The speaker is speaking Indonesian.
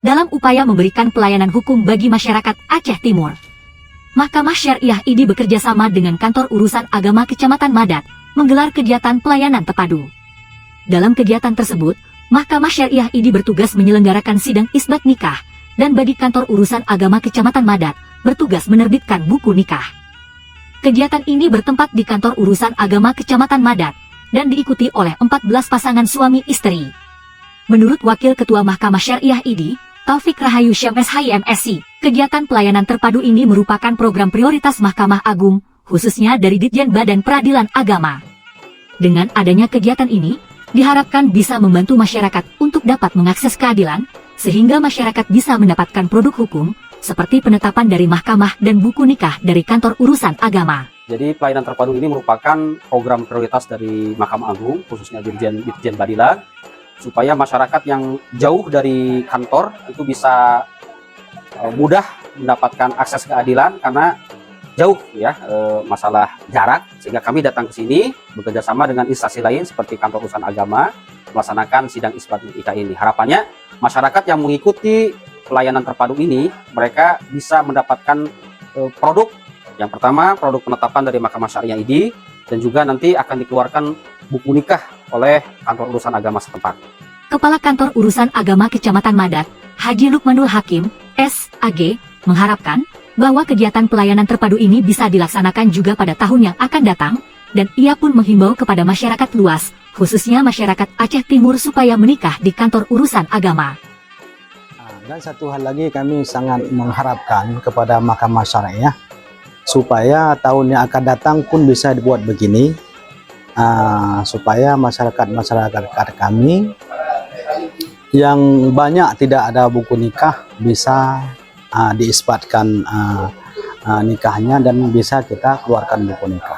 dalam upaya memberikan pelayanan hukum bagi masyarakat Aceh Timur. Mahkamah Syariah ID bekerja sama dengan Kantor Urusan Agama Kecamatan Madat menggelar kegiatan pelayanan terpadu. Dalam kegiatan tersebut, Mahkamah Syariah ID bertugas menyelenggarakan sidang isbat nikah, dan bagi Kantor Urusan Agama Kecamatan Madat bertugas menerbitkan buku nikah. Kegiatan ini bertempat di Kantor Urusan Agama Kecamatan Madat dan diikuti oleh 14 pasangan suami istri. Menurut Wakil Ketua Mahkamah Syariah ID, Taufik Rahayu Syam SHIMSI, kegiatan pelayanan terpadu ini merupakan program prioritas Mahkamah Agung, khususnya dari Ditjen Badan Peradilan Agama. Dengan adanya kegiatan ini, diharapkan bisa membantu masyarakat untuk dapat mengakses keadilan, sehingga masyarakat bisa mendapatkan produk hukum, seperti penetapan dari mahkamah dan buku nikah dari Kantor Urusan Agama. Jadi pelayanan terpadu ini merupakan program prioritas dari Mahkamah Agung, khususnya Ditjen Badila, supaya masyarakat yang jauh dari kantor itu bisa mudah mendapatkan akses keadilan karena jauh ya masalah jarak, sehingga kami datang ke sini bekerja sama dengan instansi lain seperti Kantor Urusan Agama melaksanakan sidang isbat nikah ini. Harapannya masyarakat yang mengikuti pelayanan terpadu ini mereka bisa mendapatkan produk. Yang pertama, produk penetapan dari Mahkamah Syariah ID, dan juga nanti akan dikeluarkan buku nikah oleh Kantor Urusan Agama setempat. Kepala Kantor Urusan Agama Kecamatan Madat, Haji Lukmanul Hakim, SAG, mengharapkan bahwa kegiatan pelayanan terpadu ini bisa dilaksanakan juga pada tahun yang akan datang, dan ia pun menghimbau kepada masyarakat luas, khususnya masyarakat Aceh Timur supaya menikah di Kantor Urusan Agama. Dan satu hal lagi, kami sangat mengharapkan kepada Mahkamah Syariah supaya tahun yang akan datang pun bisa dibuat begini, supaya masyarakat kami yang banyak tidak ada buku nikah bisa diisbatkan nikahnya dan bisa kita keluarkan buku nikah.